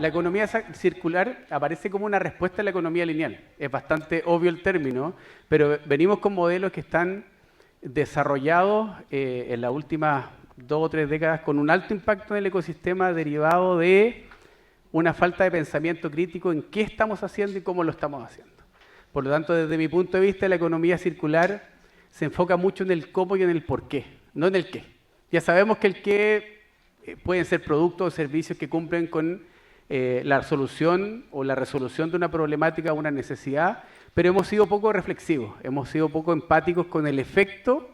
La economía circular aparece como una respuesta a la economía lineal. Es bastante obvio el término, pero venimos con modelos que están desarrollados en las últimas 2 o 3 décadas con un alto impacto en el ecosistema derivado de una falta de pensamiento crítico en qué estamos haciendo y cómo lo estamos haciendo. Por lo tanto, desde mi punto de vista, la economía circular se enfoca mucho en el cómo y en el por qué, no en el qué. Ya sabemos que el qué pueden ser productos o servicios que cumplen con la solución o la resolución de una problemática o una necesidad, pero hemos sido poco reflexivos, hemos sido poco empáticos con el efecto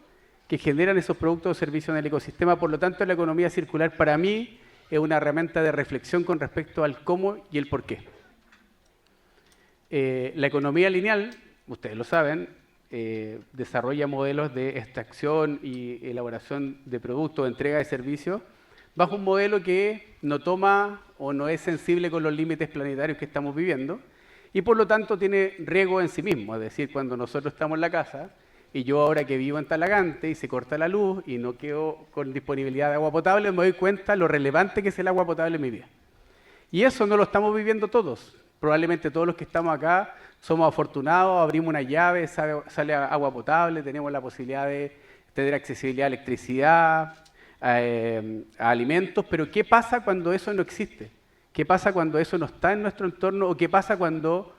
que generan esos productos o servicios en el ecosistema. Por lo tanto, la economía circular para mí es una herramienta de reflexión con respecto al cómo y el por qué. La economía lineal, ustedes lo saben, desarrolla modelos de extracción y elaboración de productos, entrega de servicios, bajo un modelo que no toma o no es sensible con los límites planetarios que estamos viviendo y por lo tanto tiene riesgo en sí mismo. Es decir, cuando nosotros estamos en la casa y yo ahora que vivo en Talagante y se corta la luz y no quedo con disponibilidad de agua potable, me doy cuenta lo relevante que es el agua potable en mi vida. Y eso no lo estamos viviendo todos. Probablemente todos los que estamos acá somos afortunados, abrimos una llave, sale agua potable, tenemos la posibilidad de tener accesibilidad a electricidad, a alimentos, pero ¿qué pasa cuando eso no existe? ¿Qué pasa cuando eso no está en nuestro entorno? ¿O qué pasa cuando,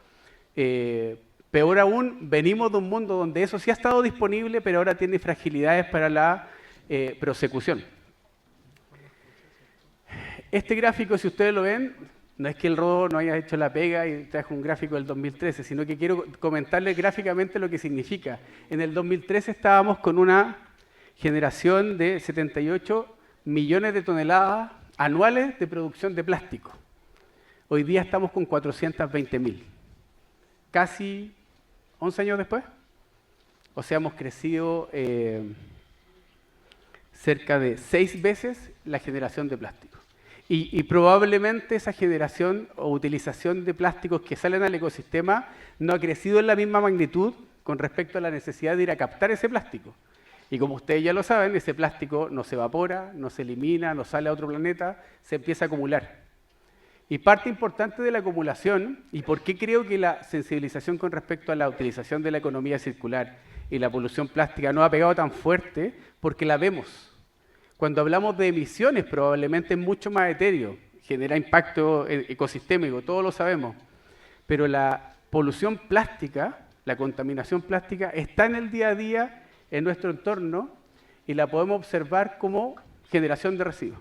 peor aún, venimos de un mundo donde eso sí ha estado disponible, pero ahora tiene fragilidades para la prosecución? Este gráfico, si ustedes lo ven, no es que el Rodo no haya hecho la pega y trajo un gráfico del 2013, sino que quiero comentarles gráficamente lo que significa. En el 2013 estábamos con una generación de 78 millones de toneladas anuales de producción de plástico. Hoy día estamos con 420.000. Casi 11 años después. O sea, hemos crecido cerca de 6 veces la generación de plástico. Y probablemente esa generación o utilización de plásticos que salen al ecosistema no ha crecido en la misma magnitud con respecto a la necesidad de ir a captar ese plástico. Y como ustedes ya lo saben, ese plástico no se evapora, no se elimina, no sale a otro planeta, se empieza a acumular. Y parte importante de la acumulación, y por qué creo que la sensibilización con respecto a la utilización de la economía circular y la polución plástica no ha pegado tan fuerte, porque la vemos. Cuando hablamos de emisiones, probablemente es mucho más etéreo, genera impacto ecosistémico, todos lo sabemos. Pero la polución plástica, la contaminación plástica, está en el día a día en nuestro entorno y la podemos observar como generación de residuos.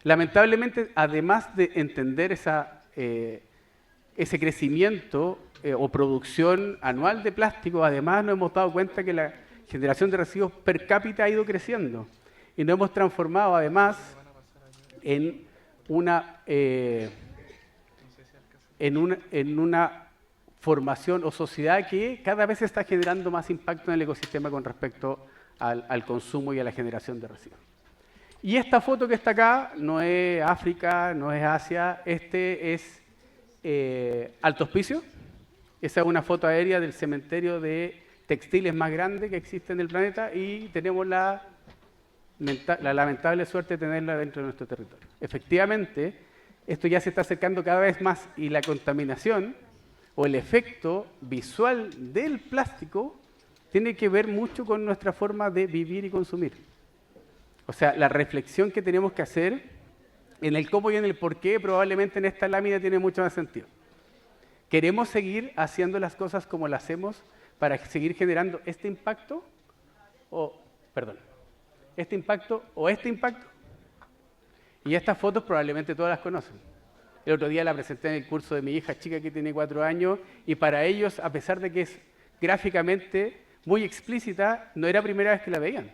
Lamentablemente, además de entender ese crecimiento o producción anual de plástico, además nos hemos dado cuenta que la generación de residuos per cápita ha ido creciendo y nos hemos transformado además en una formación o sociedad que cada vez está generando más impacto en el ecosistema con respecto al consumo y a la generación de residuos. Y esta foto que está acá no es África, no es Asia, este es Alto Hospicio. Esa es una foto aérea del cementerio de textiles más grande que existe en el planeta y tenemos la lamentable suerte de tenerla dentro de nuestro territorio. Efectivamente, esto ya se está acercando cada vez más y la contaminación o el efecto visual del plástico tiene que ver mucho con nuestra forma de vivir y consumir. O sea, la reflexión que tenemos que hacer en el cómo y en el por qué probablemente en esta lámina tiene mucho más sentido. ¿Queremos seguir haciendo las cosas como las hacemos para seguir generando este impacto? ¿Este impacto o este impacto? Y estas fotos probablemente todas las conocen. El otro día la presenté en el curso de mi hija chica que tiene 4 años y para ellos, a pesar de que es gráficamente muy explícita, no era la primera vez que la veían.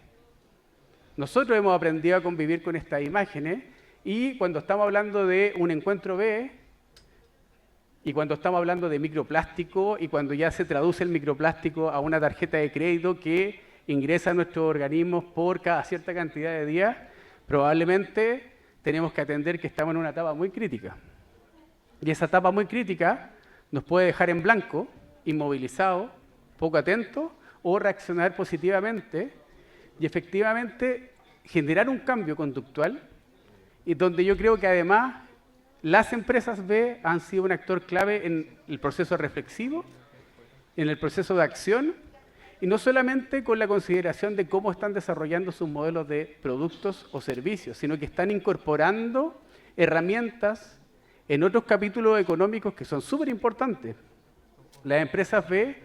Nosotros hemos aprendido a convivir con estas imágenes y cuando estamos hablando de un encuentro B y cuando estamos hablando de microplástico y cuando ya se traduce el microplástico a una tarjeta de crédito que ingresa a nuestros organismos por cada cierta cantidad de días, probablemente tenemos que atender que estamos en una etapa muy crítica. Y esa etapa muy crítica nos puede dejar en blanco, inmovilizados, poco atentos, o reaccionar positivamente y efectivamente generar un cambio conductual y donde yo creo que además las empresas B han sido un actor clave en el proceso reflexivo, en el proceso de acción, y no solamente con la consideración de cómo están desarrollando sus modelos de productos o servicios, sino que están incorporando herramientas en otros capítulos económicos que son súper importantes. Las empresas B,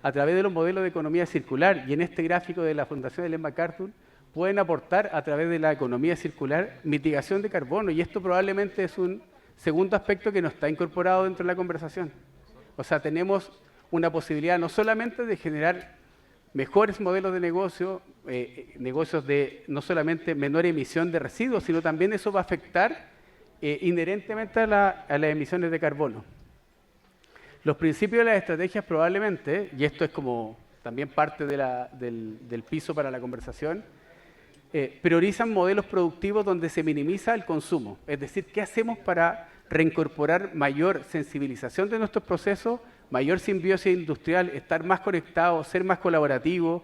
a través de los modelos de economía circular, y en este gráfico de la Fundación Ellen MacArthur, pueden aportar a través de la economía circular mitigación de carbono, y esto probablemente es un segundo aspecto que no está incorporado dentro de la conversación. O sea, tenemos una posibilidad no solamente de generar mejores modelos de negocio, negocios de no solamente menor emisión de residuos, sino también eso va a afectar inherentemente a las emisiones de carbono. Los principios de las estrategias probablemente, y esto es como también parte del piso para la conversación, priorizan modelos productivos donde se minimiza el consumo. Es decir, ¿qué hacemos para reincorporar mayor sensibilización de nuestros procesos, mayor simbiosis industrial, estar más conectados, ser más colaborativos,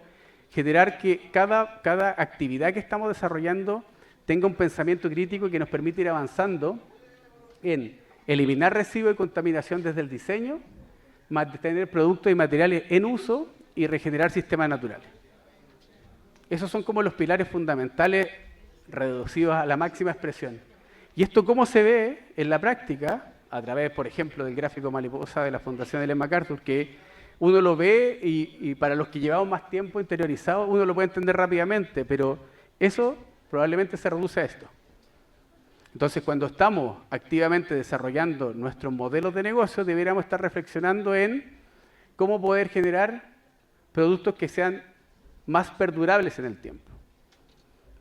generar que cada actividad que estamos desarrollando tenga un pensamiento crítico que nos permite ir avanzando en eliminar residuos y contaminación desde el diseño, mantener productos y materiales en uso y regenerar sistemas naturales. Esos son como los pilares fundamentales reducidos a la máxima expresión. ¿Y esto cómo se ve en la práctica? A través, por ejemplo, del gráfico mariposa de la Fundación Ellen MacArthur, que uno lo ve y para los que llevamos más tiempo interiorizado, uno lo puede entender rápidamente, pero eso probablemente se reduce a esto. Entonces, cuando estamos activamente desarrollando nuestros modelos de negocio, deberíamos estar reflexionando en cómo poder generar productos que sean más perdurables en el tiempo.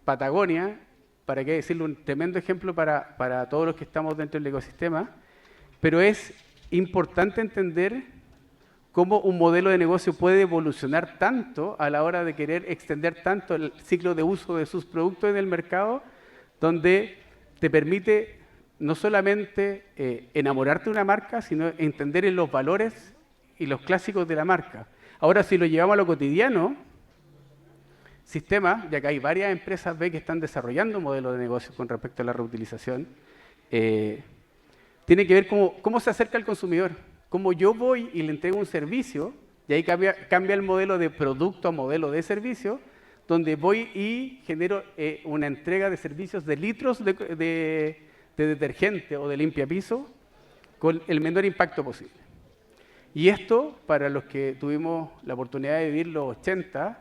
Patagonia, para qué decirlo, un tremendo ejemplo para todos los que estamos dentro del ecosistema, pero es importante entender cómo un modelo de negocio puede evolucionar tanto a la hora de querer extender tanto el ciclo de uso de sus productos en el mercado, donde te permite no solamente enamorarte de una marca, sino entender en los valores y los clásicos de la marca. Ahora, si lo llevamos a lo cotidiano, sistemas, ya que hay varias empresas B que están desarrollando modelos de negocio con respecto a la reutilización, tiene que ver cómo se acerca al consumidor. Cómo yo voy y le entrego un servicio, y ahí cambia el modelo de producto a modelo de servicio, donde voy y genero una entrega de servicios de litros de detergente o de limpiapiso con el menor impacto posible. Y esto, para los que tuvimos la oportunidad de vivir los 80,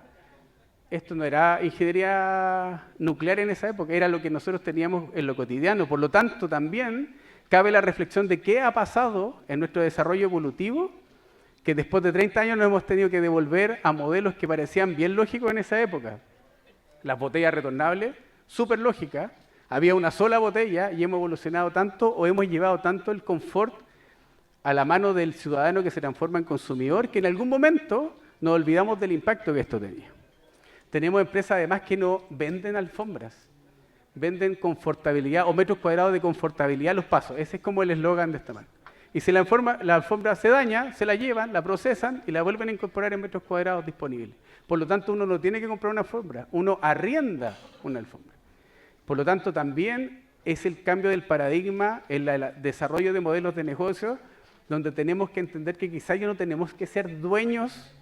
esto no era ingeniería nuclear en esa época, era lo que nosotros teníamos en lo cotidiano. Por lo tanto, también cabe la reflexión de qué ha pasado en nuestro desarrollo evolutivo, que después de 30 años nos hemos tenido que devolver a modelos que parecían bien lógicos en esa época. Las botellas retornables, súper lógicas, había una sola botella y hemos evolucionado tanto o hemos llevado tanto el confort a la mano del ciudadano que se transforma en consumidor, que en algún momento nos olvidamos del impacto que esto tenía. Tenemos empresas además que no venden alfombras, venden confortabilidad o metros cuadrados de confortabilidad a los pasos. Ese es como el eslogan de esta marca. Y si la alfombra se daña, se la llevan, la procesan y la vuelven a incorporar en metros cuadrados disponibles. Por lo tanto, uno no tiene que comprar una alfombra, uno arrienda una alfombra. Por lo tanto, también es el cambio del paradigma en el desarrollo de modelos de negocio, donde tenemos que entender que quizás ya no tenemos que ser dueños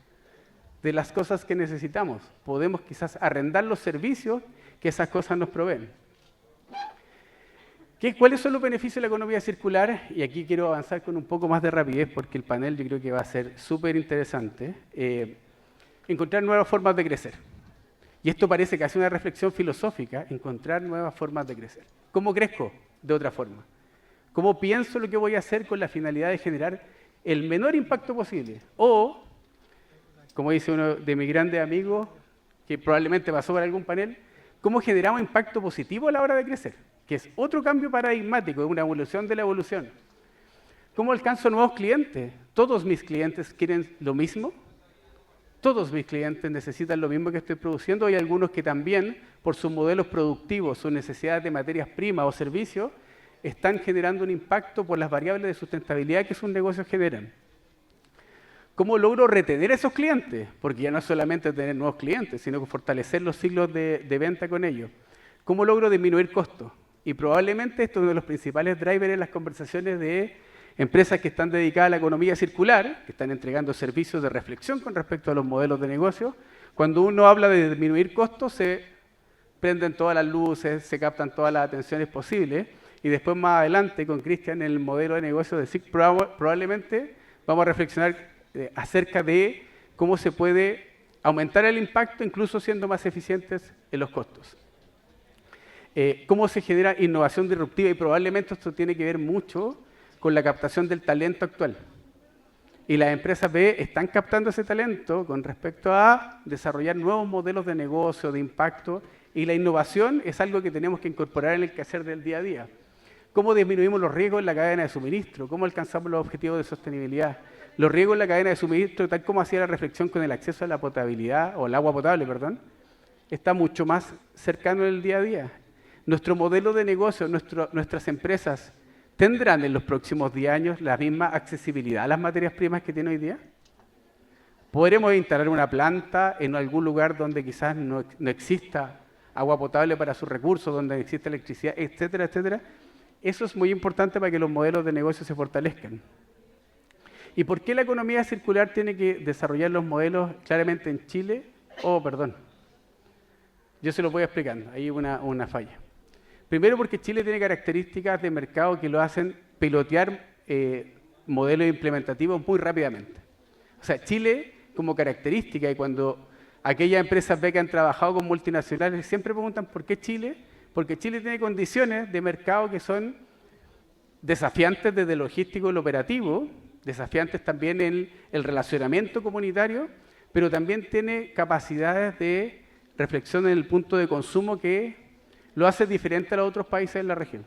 de las cosas que necesitamos. Podemos quizás arrendar los servicios que esas cosas nos proveen. ¿Cuáles son los beneficios de la economía circular? Y aquí quiero avanzar con un poco más de rapidez porque el panel yo creo que va a ser súper interesante. Encontrar nuevas formas de crecer. Y esto parece que hace una reflexión filosófica, encontrar nuevas formas de crecer. ¿Cómo crezco de otra forma? ¿Cómo pienso lo que voy a hacer con la finalidad de generar el menor impacto posible? O, como dice uno de mis grandes amigos, que probablemente pasó por algún panel, ¿cómo generamos impacto positivo a la hora de crecer? Que es otro cambio paradigmático, es una evolución de la evolución. ¿Cómo alcanzo nuevos clientes? ¿Todos mis clientes quieren lo mismo? ¿Todos mis clientes necesitan lo mismo que estoy produciendo? Hay algunos que también, por sus modelos productivos, sus necesidades de materias primas o servicios, están generando un impacto por las variables de sustentabilidad que sus negocios generan. ¿Cómo logro retener a esos clientes? Porque ya no es solamente tener nuevos clientes, sino que fortalecer los ciclos de venta con ellos. ¿Cómo logro disminuir costos? Y probablemente esto es uno de los principales drivers en las conversaciones de empresas que están dedicadas a la economía circular, que están entregando servicios de reflexión con respecto a los modelos de negocio. Cuando uno habla de disminuir costos, se prenden todas las luces, se captan todas las atenciones posibles, y después más adelante con Cristian en el modelo de negocio de SIC probablemente vamos a reflexionar acerca de cómo se puede aumentar el impacto incluso siendo más eficientes en los costos. Cómo se genera innovación disruptiva, y probablemente esto tiene que ver mucho con la captación del talento actual. Y las empresas B están captando ese talento con respecto a desarrollar nuevos modelos de negocio, de impacto, y la innovación es algo que tenemos que incorporar en el quehacer del día a día. ¿Cómo disminuimos los riesgos en la cadena de suministro? ¿Cómo alcanzamos los objetivos de sostenibilidad? Los riesgos en la cadena de suministro, tal como hacía la reflexión con el acceso a la potabilidad, o el agua potable, perdón, está mucho más cercano en el día a día. Nuestro modelo de negocio, nuestras empresas, ¿tendrán en los próximos 10 años la misma accesibilidad a las materias primas que tiene hoy día? ¿Podremos instalar una planta en algún lugar donde quizás no exista agua potable para sus recursos, donde no existe electricidad, etcétera, etcétera? Eso es muy importante para que los modelos de negocio se fortalezcan. ¿Y por qué la economía circular tiene que desarrollar los modelos claramente en Chile? Yo se lo voy explicando, ahí una falla. Primero, porque Chile tiene características de mercado que lo hacen pilotear modelos implementativos muy rápidamente. O sea, Chile, como característica, y cuando aquellas empresas ve que han trabajado con multinacionales, siempre preguntan ¿por qué Chile? Porque Chile tiene condiciones de mercado que son desafiantes desde el logístico y el operativo, desafiantes también en el relacionamiento comunitario, pero también tiene capacidades de reflexión en el punto de consumo que lo hace diferente a los otros países en la región.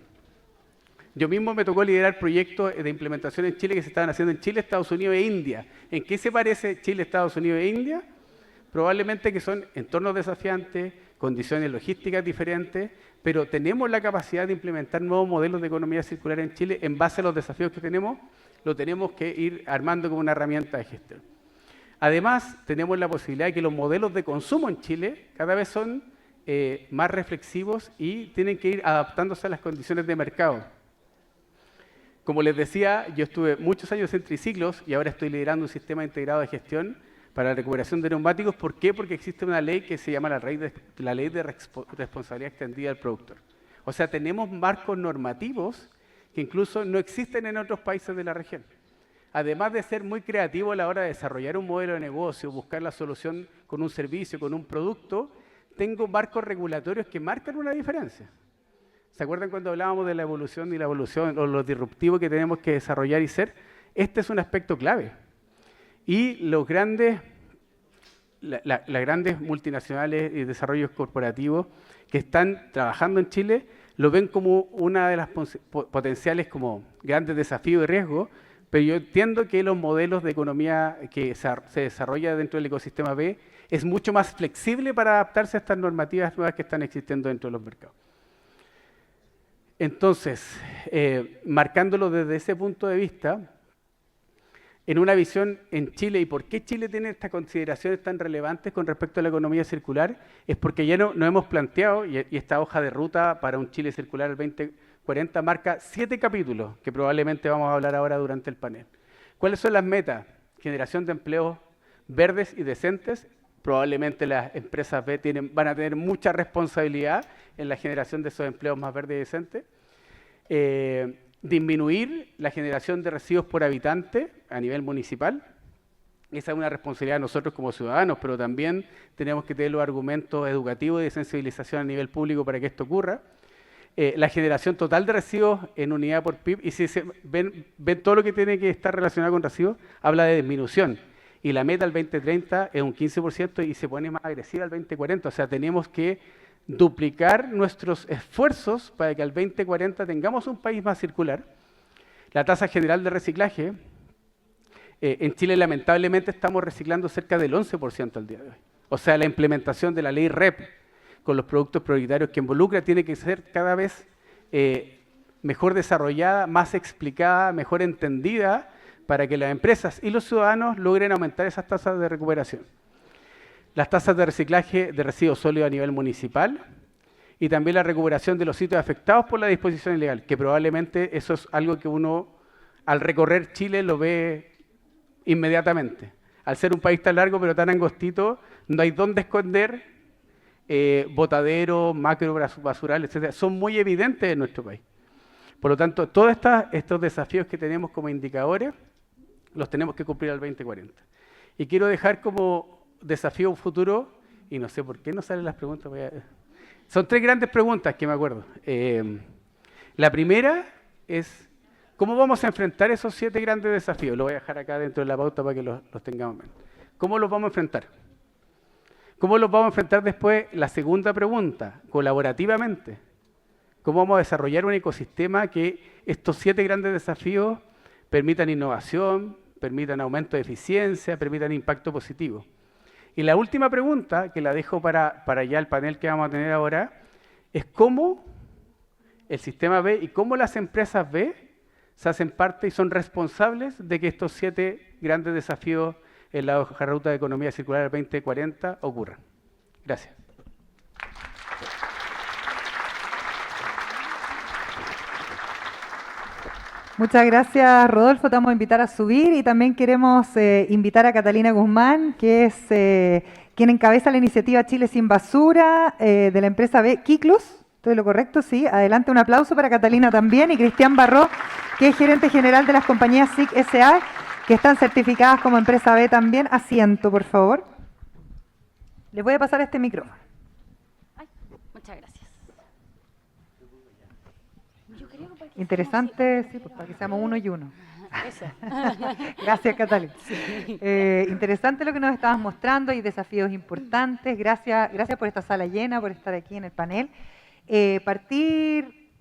Yo mismo me tocó liderar proyectos de implementación en Chile que se estaban haciendo en Chile, Estados Unidos e India. ¿En qué se parece Chile, Estados Unidos e India? Probablemente que son entornos desafiantes, condiciones logísticas diferentes, pero tenemos la capacidad de implementar nuevos modelos de economía circular en Chile en base a los desafíos que tenemos, lo tenemos que ir armando como una herramienta de gestión. Además, tenemos la posibilidad de que los modelos de consumo en Chile cada vez son más reflexivos y tienen que ir adaptándose a las condiciones de mercado. Como les decía, yo estuve muchos años en Triciclos y ahora estoy liderando un sistema integrado de gestión para la recuperación de neumáticos. ¿Por qué? Porque existe una ley que se llama la ley de responsabilidad extendida del productor. O sea, tenemos marcos normativos que incluso no existen en otros países de la región. Además de ser muy creativo a la hora de desarrollar un modelo de negocio, buscar la solución con un servicio, con un producto, tengo marcos regulatorios que marcan una diferencia. ¿Se acuerdan cuando hablábamos de la evolución o lo disruptivo que tenemos que desarrollar y ser? Este es un aspecto clave. Y las grandes multinacionales y desarrollos corporativos que están trabajando en Chile lo ven como una de las potenciales como grandes desafíos y riesgos, pero yo entiendo que los modelos de economía que se desarrolla dentro del ecosistema B es mucho más flexible para adaptarse a estas normativas nuevas que están existiendo dentro de los mercados. Entonces, marcándolo desde ese punto de vista, en una visión en Chile, y por qué Chile tiene estas consideraciones tan relevantes con respecto a la economía circular, es porque ya nos hemos planteado, y esta hoja de ruta para un Chile circular al 2040 marca 7 capítulos, que probablemente vamos a hablar ahora durante el panel. ¿Cuáles son las metas? Generación de empleos verdes y decentes. Probablemente las empresas B van a tener mucha responsabilidad en la generación de esos empleos más verdes y decentes. Disminuir la generación de residuos por habitante a nivel municipal. Esa es una responsabilidad de nosotros como ciudadanos, pero también tenemos que tener los argumentos educativos y de sensibilización a nivel público para que esto ocurra. La generación total de residuos en unidad por PIB, y si ven todo lo que tiene que estar relacionado con residuos, habla de disminución. Y la meta al 2030 es un 15% y se pone más agresiva al 2040. O sea, tenemos que duplicar nuestros esfuerzos para que al 2040 tengamos un país más circular. La tasa general de reciclaje, en Chile lamentablemente estamos reciclando cerca del 11% al día de hoy. O sea, la implementación de la ley REP con los productos prioritarios que involucra tiene que ser cada vez mejor desarrollada, más explicada, mejor entendida, para que las empresas y los ciudadanos logren aumentar esas tasas de recuperación. Las tasas de reciclaje de residuos sólidos a nivel municipal, y también la recuperación de los sitios afectados por la disposición ilegal, que probablemente eso es algo que uno al recorrer Chile lo ve inmediatamente. Al ser un país tan largo pero tan angostito, no hay dónde esconder botaderos, macro basurales, etcétera. Son muy evidentes en nuestro país. Por lo tanto, todos estos desafíos que tenemos como indicadores los tenemos que cumplir al 2040. Y quiero dejar como desafío futuro, y no sé por qué no salen las preguntas. Son 3 grandes preguntas que me acuerdo. La primera es, ¿cómo vamos a enfrentar esos 7 grandes desafíos? Lo voy a dejar acá dentro de la pauta para que los tengamos en mente. ¿Cómo los vamos a enfrentar? ¿Cómo los vamos a enfrentar después? La segunda pregunta, colaborativamente. ¿Cómo vamos a desarrollar un ecosistema que estos 7 grandes desafíos permitan innovación, permitan aumento de eficiencia, permitan impacto positivo? Y la última pregunta, que la dejo para ya el panel que vamos a tener ahora, es cómo el sistema B y cómo las empresas B se hacen parte y son responsables de que estos 7 grandes desafíos en la hoja de ruta de economía circular 2040 ocurran. Gracias. Muchas gracias, Rodolfo. Te vamos a invitar a subir y también queremos invitar a Catalina Guzmán, que es quien encabeza la iniciativa Chile sin Basura de la empresa B, Kiklus. ¿Estoy lo correcto? Sí. Adelante, un aplauso para Catalina también y Cristian Barró, que es gerente general de las compañías SIC S.A., que están certificadas como empresa B también. Asiento, por favor. Les voy a pasar este micrófono. Ay, muchas gracias. Interesante, sí, pues para que seamos uno y uno. Eso. Gracias, Catalina. Sí. Interesante lo que nos estabas mostrando y desafíos importantes. Gracias por esta sala llena, por estar aquí en el panel. Partir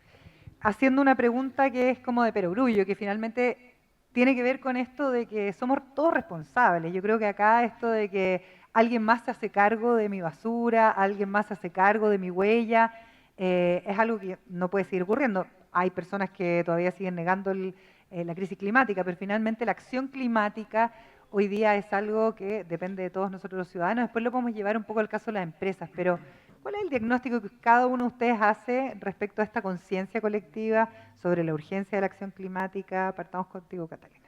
haciendo una pregunta que es como de perogrullo, que finalmente tiene que ver con esto de que somos todos responsables. Yo creo que acá esto de que alguien más se hace cargo de mi basura, alguien más se hace cargo de mi huella, es algo que no puede seguir ocurriendo. Hay personas que todavía siguen negando la crisis climática, pero finalmente la acción climática hoy día es algo que depende de todos nosotros los ciudadanos. Después lo podemos llevar un poco al caso de las empresas, pero ¿cuál es el diagnóstico que cada uno de ustedes hace respecto a esta conciencia colectiva sobre la urgencia de la acción climática? Partamos contigo, Catalina.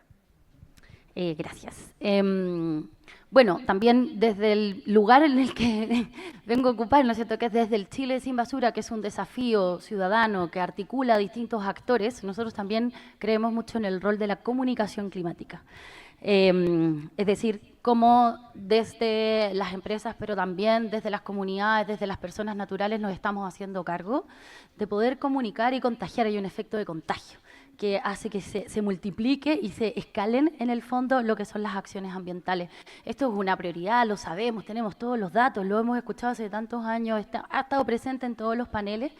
Gracias. Bueno, también desde el lugar en el que vengo a ocupar, ¿no es cierto?, que es desde el Chile sin Basura, que es un desafío ciudadano que articula a distintos actores, nosotros también creemos mucho en el rol de la comunicación climática. Es decir, cómo desde las empresas, pero también desde las comunidades, desde las personas naturales, nos estamos haciendo cargo de poder comunicar y contagiar. Hay un efecto de contagio que hace que se multiplique y se escalen en el fondo lo que son las acciones ambientales. Esto es una prioridad, lo sabemos, tenemos todos los datos, lo hemos escuchado hace tantos años, ha estado presente en todos los paneles.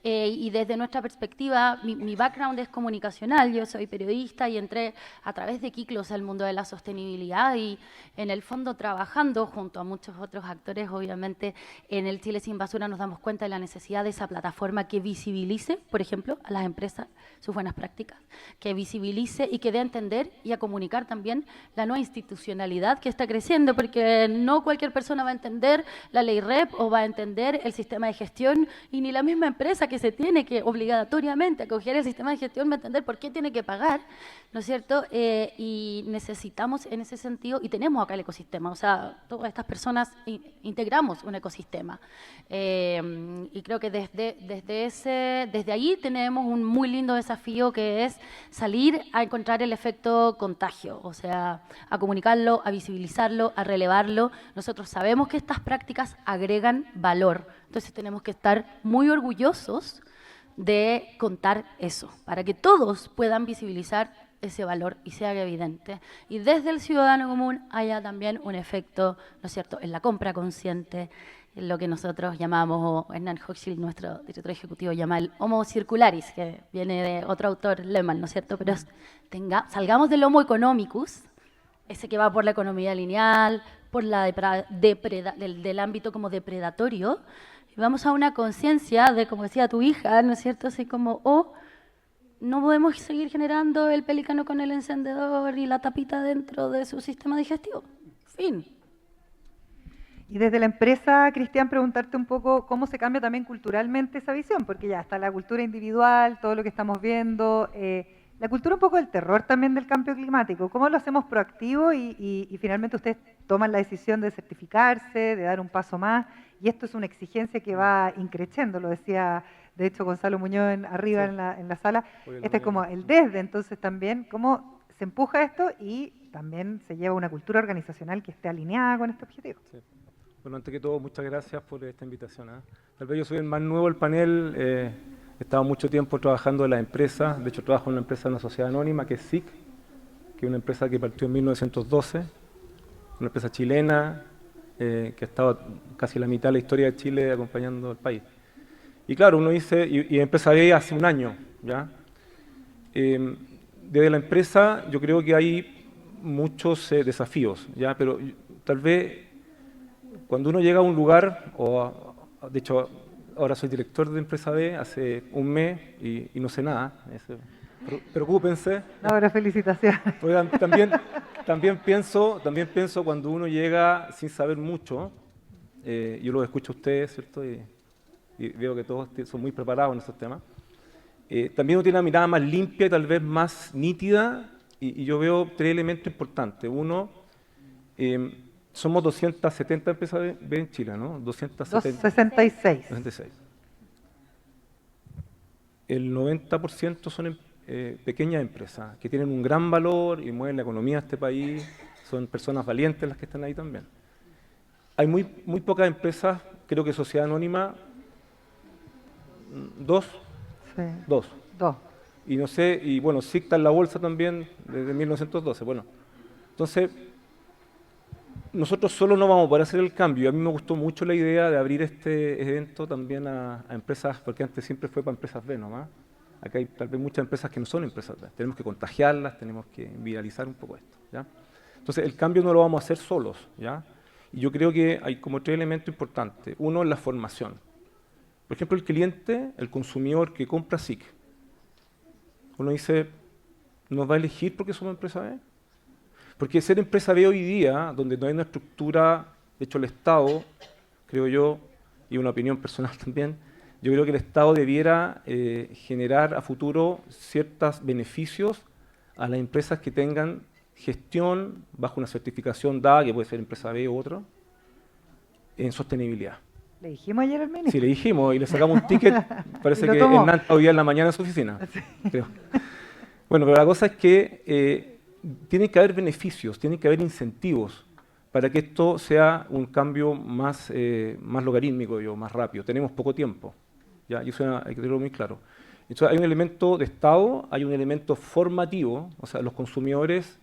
Y desde nuestra perspectiva, mi background es comunicacional, yo soy periodista y entré a través de Kiklus al mundo de la sostenibilidad y en el fondo trabajando junto a muchos otros actores, obviamente en el Chile sin Basura nos damos cuenta de la necesidad de esa plataforma que visibilice, por ejemplo, a las empresas sus buenas prácticas, que visibilice y que dé a entender y a comunicar también la nueva institucionalidad que está creciendo, porque no cualquier persona va a entender la ley REP o va a entender el sistema de gestión y ni la misma empresa que se tiene que obligatoriamente acoger el sistema de gestión va a entender por qué tiene que pagar, ¿no es cierto? Y necesitamos en ese sentido, y tenemos acá el ecosistema, o sea, todas estas personas integramos un ecosistema. Y creo que desde ahí tenemos un muy lindo desafío que es salir a encontrar el efecto contagio, o sea, a comunicarlo, a visibilizarlo, a relevarlo. Nosotros sabemos que estas prácticas agregan valor, entonces tenemos que estar muy orgullosos de contar eso, para que todos puedan visibilizar ese valor y sea evidente. Y desde el ciudadano común haya también un efecto, ¿no es cierto?, en la compra consciente, en lo que nosotros llamamos, o Hernán Hochschild, nuestro director ejecutivo, llama el Homo Circularis, que viene de otro autor, Lehmann, ¿no es cierto? Pero salgamos del Homo Economicus, ese que va por la economía lineal, por la del ámbito como depredatorio, y vamos a una conciencia de, como decía tu hija, ¿no es cierto?, así como, no podemos seguir generando el pelícano con el encendedor y la tapita dentro de su sistema digestivo. Fin. Y desde la empresa, Cristian, preguntarte un poco cómo se cambia también culturalmente esa visión, porque ya está la cultura individual, todo lo que estamos viendo, la cultura un poco del terror también del cambio climático. ¿Cómo lo hacemos proactivo y finalmente ustedes toman la decisión de certificarse, de dar un paso más? Y esto es una exigencia que va increciendo, lo decía de hecho Gonzalo Muñoz arriba Sí. en la sala. Este es como el desde, entonces también cómo se empuja esto y también se lleva una cultura organizacional que esté alineada con este objetivo. Sí. Bueno, antes que todo, muchas gracias por esta invitación. Tal vez yo soy el más nuevo del panel, he estado mucho tiempo trabajando en la empresa, de hecho trabajo en una empresa, en una sociedad anónima que es SIC, que es una empresa que partió en 1912, una empresa chilena que ha estado casi la mitad de la historia de Chile acompañando al país. Y claro, uno dice, y empecé hace un año, ¿ya? Desde la empresa yo creo que hay muchos desafíos, ¿ya? Pero tal vez cuando uno llega a un lugar, de hecho ahora soy director de Empresa B hace un mes y no sé nada, preocúpense. No, pero felicitaciones. Pues también pienso cuando uno llega sin saber mucho, yo los escucho a ustedes, ¿cierto? Y veo que todos son muy preparados en estos temas. También uno tiene una mirada más limpia y tal vez más nítida, y yo veo tres elementos importantes. Uno, somos 270 empresas B en Chile, ¿no? 266. 266. El 90% son pequeñas empresas que tienen un gran valor y mueven la economía de este país. Son personas valientes las que están ahí también. Hay muy pocas empresas, creo que Sociedad Anónima, dos. Y no sé, y bueno, SIC está en la bolsa también desde 1912. Bueno, entonces, nosotros solo no vamos a poder hacer el cambio. A mí me gustó mucho la idea de abrir este evento también a empresas, porque antes siempre fue para empresas B nomás. Acá hay tal vez muchas empresas que no son empresas B. Tenemos que contagiarlas, tenemos que viralizar un poco esto, ¿ya? Entonces, el cambio no lo vamos a hacer solos, ¿ya? Y yo creo que hay como tres elementos importantes. Uno es la formación. Por ejemplo, el cliente, el consumidor que compra SIC, uno dice, ¿nos va a elegir porque somos empresa B? Porque ser empresa B hoy día, donde no hay una estructura, de hecho el Estado, creo yo, y una opinión personal también, yo creo que el Estado debiera generar a futuro ciertos beneficios a las empresas que tengan gestión bajo una certificación dada, que puede ser empresa B u otro, en sostenibilidad. ¿Le dijimos ayer al ministro? Sí, le dijimos y le sacamos un ticket, parece que Hernán está hoy día en la mañana en su oficina. Sí. Creo. Bueno, pero la cosa es que tiene que haber beneficios, tiene que haber incentivos para que esto sea un cambio más logarítmico, más rápido. Tenemos poco tiempo, ¿ya? Y eso hay que tenerlo muy claro. Entonces hay un elemento de Estado, hay un elemento formativo, o sea, los consumidores.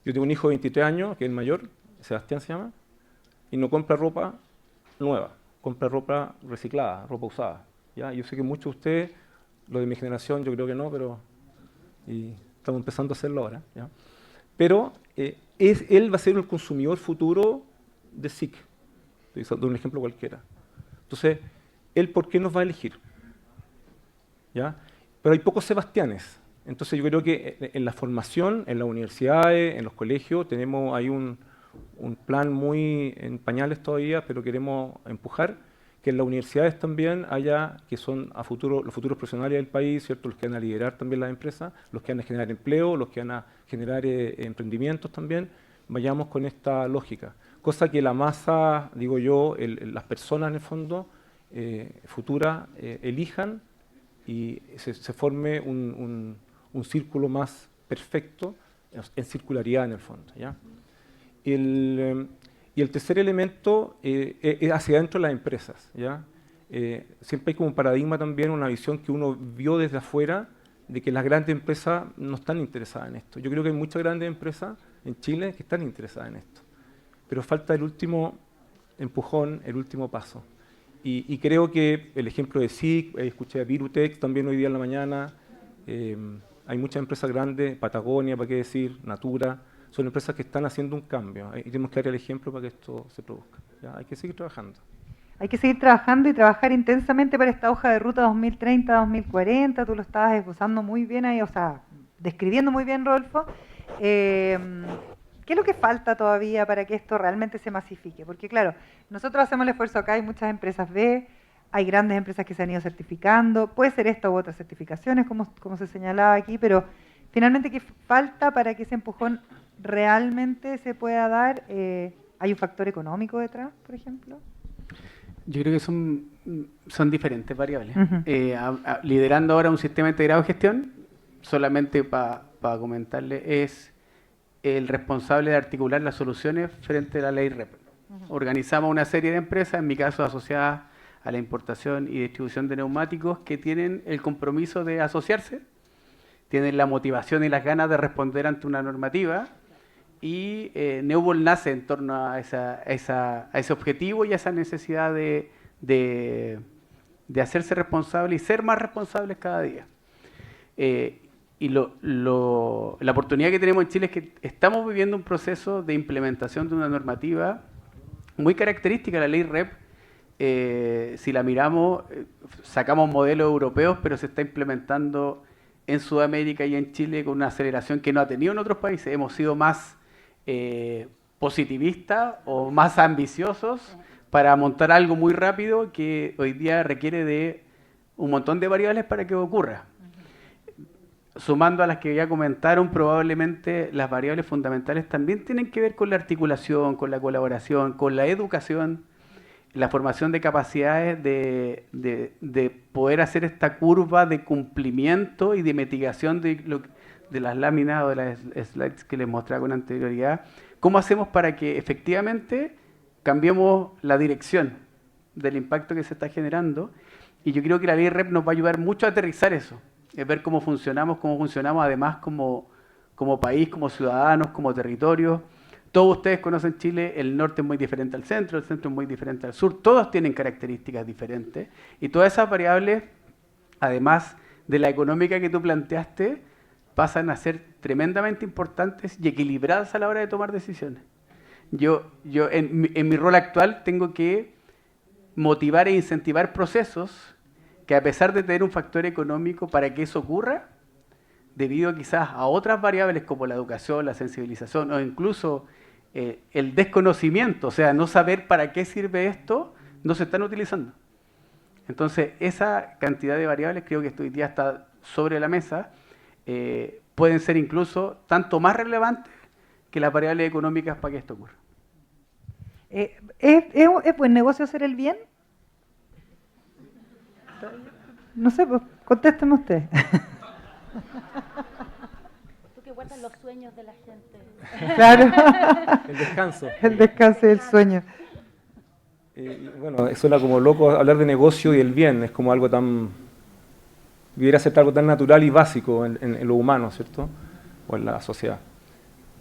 Yo tengo un hijo de 23 años, que es el mayor, Sebastián se llama, y no compra ropa nueva, compra ropa reciclada, ropa usada, ¿ya? Yo sé que muchos de ustedes, los de mi generación, yo creo que no, pero y estamos empezando a hacerlo ahora, ¿ya? Pero él va a ser el consumidor futuro de SIC, de un ejemplo cualquiera. Entonces, ¿él por qué nos va a elegir? ¿Ya? Pero hay pocos Sebastianes. Entonces yo creo que en la formación, en las universidades, en los colegios, tenemos ahí un plan muy en pañales todavía, pero queremos empujar que en las universidades también haya, que son a futuro los futuros profesionales del país, ¿cierto? Los que van a liderar también las empresas, los que van a generar empleo, los que van a generar emprendimientos también, vayamos con esta lógica. Cosa que la masa, digo yo, las personas en el fondo, futuras, elijan y se forme un círculo más perfecto en circularidad en el fondo, ¿ya? Y el tercer elemento es hacia adentro de las empresas, ¿ya? Siempre hay como un paradigma también, una visión que uno vio desde afuera de que las grandes empresas no están interesadas en esto. Yo creo que hay muchas grandes empresas en Chile que están interesadas en esto, pero falta el último empujón, el último paso. Y creo que el ejemplo de SIC, escuché a Virutex también hoy día en la mañana, hay muchas empresas grandes, Patagonia, para qué decir, Natura, son empresas que están haciendo un cambio y tenemos que dar el ejemplo para que esto se produzca, ¿ya? Hay que seguir trabajando. Hay que seguir trabajando y trabajar intensamente para esta hoja de ruta 2030-2040, tú lo estabas esbozando muy bien ahí, o sea, describiendo muy bien, Rodolfo. ¿Qué ¿Qué es lo que falta todavía para que esto realmente se masifique? Porque claro, nosotros hacemos el esfuerzo acá, hay muchas empresas B, hay grandes empresas que se han ido certificando, puede ser esta u otras certificaciones, como se señalaba aquí, pero finalmente, ¿qué falta para que ese empujón realmente se pueda dar? ¿Hay un factor económico detrás, por ejemplo? Yo creo que son diferentes variables. Ujú. Liderando ahora un sistema integrado de gestión, solamente para comentarle, es el responsable de articular las soluciones frente a la ley REP. Organizamos una serie de empresas, en mi caso asociadas a la importación y distribución de neumáticos, que tienen el compromiso de asociarse, tienen la motivación y las ganas de responder ante una normativa, y Neubol nace en torno a ese objetivo y a esa necesidad de hacerse responsable y ser más responsables cada día. Y la oportunidad que tenemos en Chile es que estamos viviendo un proceso de implementación de una normativa muy característica de la ley REP. Si la miramos, sacamos modelos europeos, pero se está implementando en Sudamérica y en Chile con una aceleración que no ha tenido en otros países. Hemos sido más positivistas o más ambiciosos para montar algo muy rápido que hoy día requiere de un montón de variables para que ocurra. Sumando a las que ya comentaron, probablemente las variables fundamentales también tienen que ver con la articulación, con la colaboración, con la educación, la formación de capacidades de poder hacer esta curva de cumplimiento y de mitigación de las láminas o de las slides que les mostraba con anterioridad. ¿Cómo hacemos para que efectivamente cambiemos la dirección del impacto que se está generando? Y yo creo que la ley REP nos va a ayudar mucho a aterrizar eso, es ver cómo funcionamos además como país, como ciudadanos, como territorio. Todos ustedes conocen Chile, el norte es muy diferente al centro, el centro es muy diferente al sur, todos tienen características diferentes, y todas esas variables, además de la económica que tú planteaste, pasan a ser tremendamente importantes y equilibradas a la hora de tomar decisiones. Yo en mi rol actual tengo que motivar e incentivar procesos que, a pesar de tener un factor económico para que eso ocurra, debido quizás a otras variables como la educación, la sensibilización o incluso el desconocimiento, o sea, no saber para qué sirve esto, no se están utilizando. Entonces, esa cantidad de variables creo que hoy día está sobre la mesa, pueden ser incluso tanto más relevantes que las variables económicas para que esto ocurra. ¿Es buen negocio hacer el bien? No sé, pues contésteme usted. Tú que guardas los sueños de la gente. Claro. El descanso. El descanso y el sueño. Bueno, suena como loco hablar de negocio y el bien, es como algo tan... debiera ser algo tan natural y básico en lo humano, ¿cierto? O en la sociedad.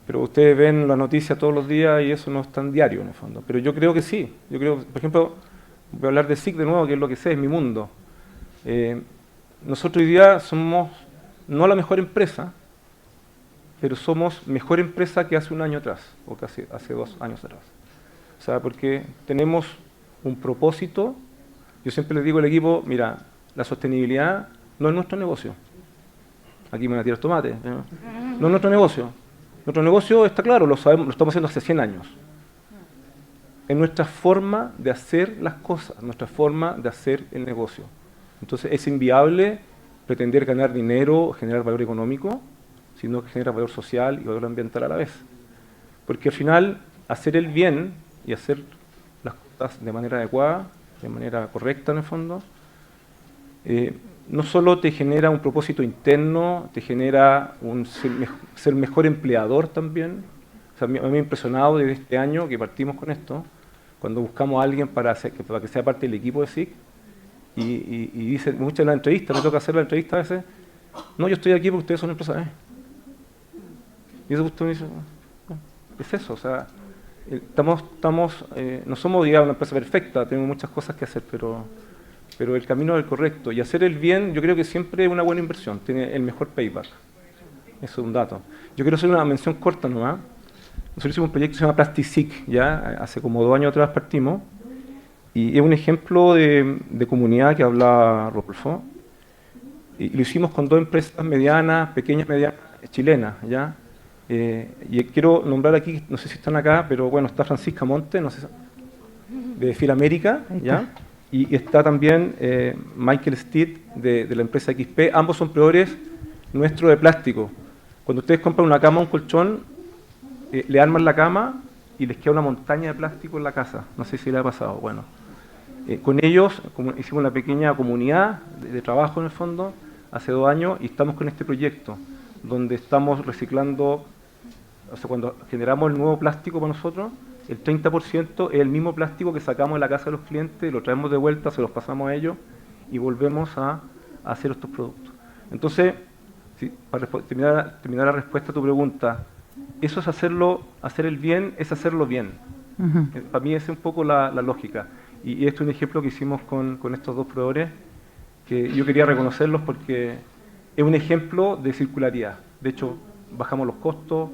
Pero ustedes ven las noticias todos los días y eso no es tan diario en el fondo. Pero yo creo que sí. Yo creo, por ejemplo, voy a hablar de SIC de nuevo, que es lo que sé, es mi mundo. Nosotros hoy día somos no la mejor empresa, pero somos mejor empresa que hace un año atrás, o casi hace 2 años atrás. O sea, porque tenemos un propósito. Yo siempre les digo al equipo, mira, la sostenibilidad no es nuestro negocio. Aquí me van a tirar tomate. No es nuestro negocio. Nuestro negocio está claro, lo sabemos, lo estamos haciendo hace 100 años. Es nuestra forma de hacer las cosas, nuestra forma de hacer el negocio. Entonces es inviable pretender ganar dinero, generar valor económico, sino que genera valor social y valor ambiental a la vez. Porque al final, hacer el bien y hacer las cosas de manera adecuada, de manera correcta en el fondo, no solo te genera un propósito interno, te genera un ser mejor empleador también. O sea, a mí me ha impresionado desde este año que partimos con esto, cuando buscamos a alguien para que sea parte del equipo de SIC, y dice muchas en la entrevista, me toca hacer la entrevista a veces, no, yo estoy aquí porque ustedes son empresarios. Y eso usted me dice, es eso, o sea, no somos, digamos, una empresa perfecta, tenemos muchas cosas que hacer, pero el camino es el correcto. Y hacer el bien, yo creo que siempre es una buena inversión, tiene el mejor payback. Eso es un dato. Yo quiero hacer una mención corta nomás. Nosotros hicimos un proyecto que se llama PlastiSIC, ya hace como 2 años atrás partimos, y es un ejemplo de comunidad que habla Rodolfo, y lo hicimos con 2 empresas medianas, pequeñas, medianas, chilenas, ¿ya? Y quiero nombrar aquí, no sé si están acá, pero bueno, está Francisca Monte, no sé, de Filamérica, ¿ya? Y está también Michael Steed de la empresa XP. Ambos son proveedores nuestros de plástico. Cuando ustedes compran una cama o un colchón, le arman la cama y les queda una montaña de plástico en la casa. No sé si le ha pasado. Bueno, con ellos hicimos una pequeña comunidad de trabajo en el fondo hace 2 años y estamos con este proyecto donde estamos reciclando, o sea, cuando generamos el nuevo plástico para nosotros, el 30% es el mismo plástico que sacamos de la casa de los clientes, lo traemos de vuelta, se los pasamos a ellos y volvemos a hacer estos productos. Entonces, para terminar la respuesta a tu pregunta, eso es hacer el bien, es hacerlo bien. Para mí esa es un poco la lógica. Y este es un ejemplo que hicimos con estos 2 proveedores, que yo quería reconocerlos porque es un ejemplo de circularidad. De hecho, bajamos los costos,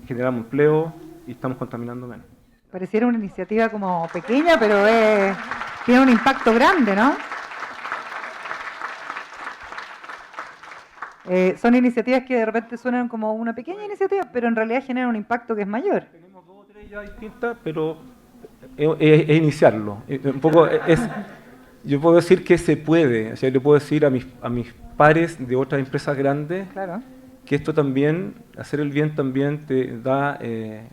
generamos empleo y estamos contaminando menos. Pareciera una iniciativa como pequeña, pero tiene un impacto grande, ¿no? Son iniciativas que de repente suenan como una pequeña iniciativa, pero en realidad generan un impacto que es mayor. Tenemos 2 o 3 ya distintas, pero es iniciarlo. Un poco yo puedo decir que se puede, o sea, yo puedo decir a mis pares de otras empresas grandes, Claro. que esto también, hacer el bien también te da